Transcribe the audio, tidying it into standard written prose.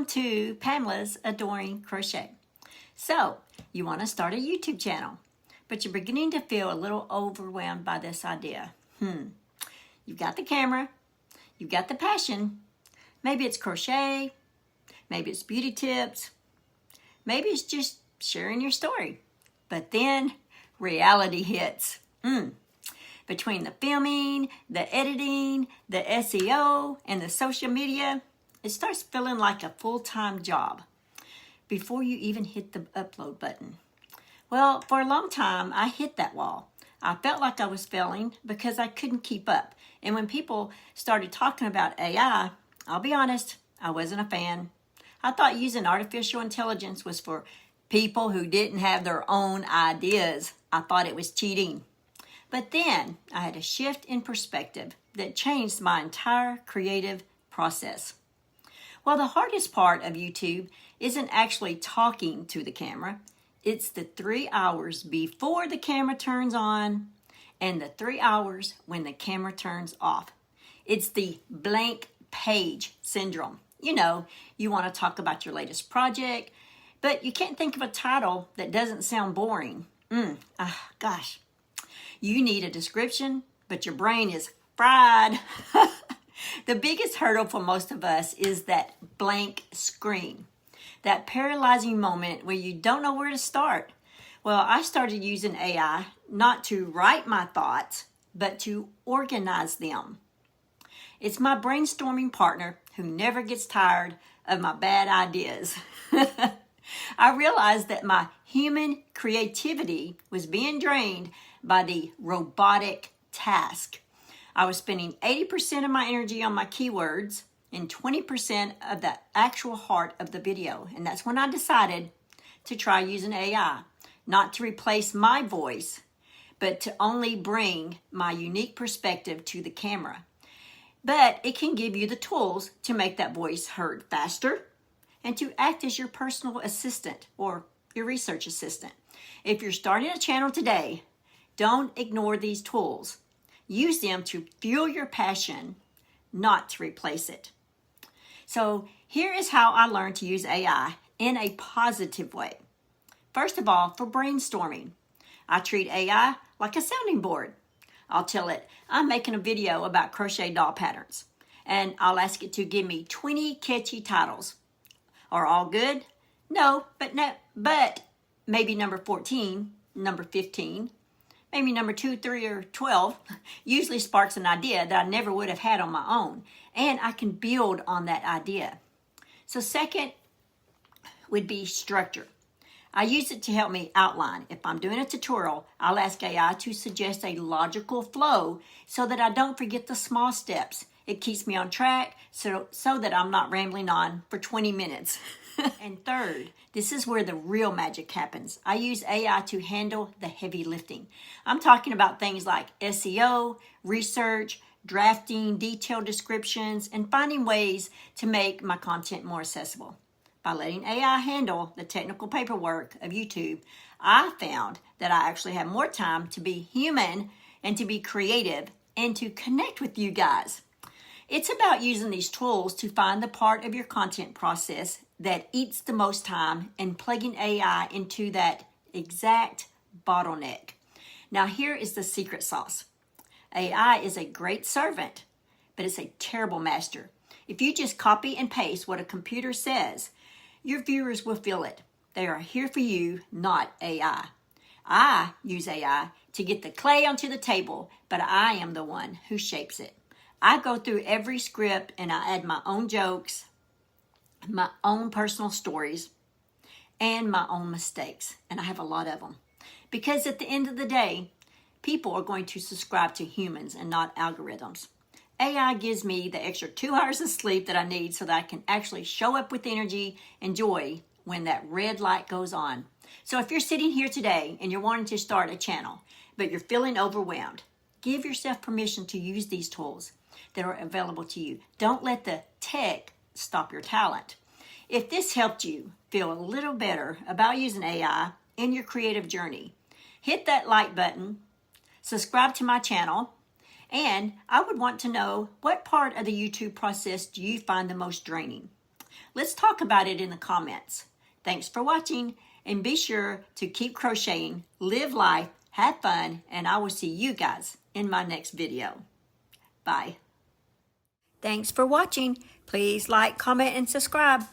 to Pamela's Adoring Crochet. So, you want to start a YouTube channel, but you're beginning to feel a little overwhelmed by this idea. You've got the camera, you've got the passion. Maybe it's crochet, maybe it's beauty tips, maybe it's just sharing your story. But then reality hits. Between the filming, the editing, the SEO, and the social media, it starts feeling like a full-time job before you even hit the upload button. Well, for a long time, I hit that wall. I felt like I was failing because I couldn't keep up. And when people started talking about AI, I'll be honest, I wasn't a fan. I thought using artificial intelligence was for people who didn't have their own ideas. I thought it was cheating. But then I had a shift in perspective that changed my entire creative process. Well, the hardest part of YouTube isn't actually talking to the camera. It's the 3 hours before the camera turns on and the 3 hours when the camera turns off. It's the blank page syndrome. You know, you want to talk about your latest project, but you can't think of a title that doesn't sound boring. Gosh. You need a description, but your brain is fried. The biggest hurdle for most of us is that blank screen, that paralyzing moment where you don't know where to start. Well, I started using AI not to write my thoughts, but to organize them. It's my brainstorming partner who never gets tired of my bad ideas. I realized that my human creativity was being drained by the robotic task. I was spending 80% of my energy on my keywords and 20% of the actual heart of the video. And that's when I decided to try using AI, not to replace my voice, but to only bring my unique perspective to the camera. But it can give you the tools to make that voice heard faster and to act as your personal assistant or your research assistant. If you're starting a channel today, don't ignore these tools. Use them to fuel your passion, not to replace it. So here is how I learned to use AI in a positive way. First of all, for brainstorming, I treat AI like a sounding board. I'll tell it, I'm making a video about crochet doll patterns, and I'll ask it to give me 20 catchy titles. Are all good? No, but maybe number 14, number 15, maybe number 2, 3, or 12 usually sparks an idea that I never would have had on my own, and I can build on that idea. So second would be structure. I use it to help me outline. If I'm doing a tutorial, I'll ask AI to suggest a logical flow so that I don't forget the small steps. It keeps me on track so that I'm not rambling on for 20 minutes. And third, this is where the real magic happens. I use AI to handle the heavy lifting. I'm talking about things like SEO, research, drafting, detailed descriptions, and finding ways to make my content more accessible. By letting AI handle the technical paperwork of YouTube, I found that I actually have more time to be human and to be creative and to connect with you guys. It's about using these tools to find the part of your content process that eats the most time and plugging AI into that exact bottleneck. Now here is the secret sauce. AI is a great servant, but it's a terrible master. If you just copy and paste what a computer says, your viewers will feel it. They are here for you, not AI. I use AI to get the clay onto the table, but I am the one who shapes it. I go through every script and I add my own jokes, my own personal stories, and my own mistakes. And I have a lot of them. Because at the end of the day, people are going to subscribe to humans and not algorithms. AI gives me the extra 2 hours of sleep that I need so that I can actually show up with energy and joy when that red light goes on. So if you're sitting here today and you're wanting to start a channel, but you're feeling overwhelmed, give yourself permission to use these tools that are available to you. Don't let the tech stop your talent. If this helped you feel a little better about using AI in your creative journey, hit that like button, subscribe to my channel, and I would want to know what part of the YouTube process do you find the most draining. Let's talk about it in the comments. Thanks for watching, and be sure to keep crocheting, live life, have fun, and I will see you guys in my next video. Bye. Thanks for watching. Please like, comment, and subscribe.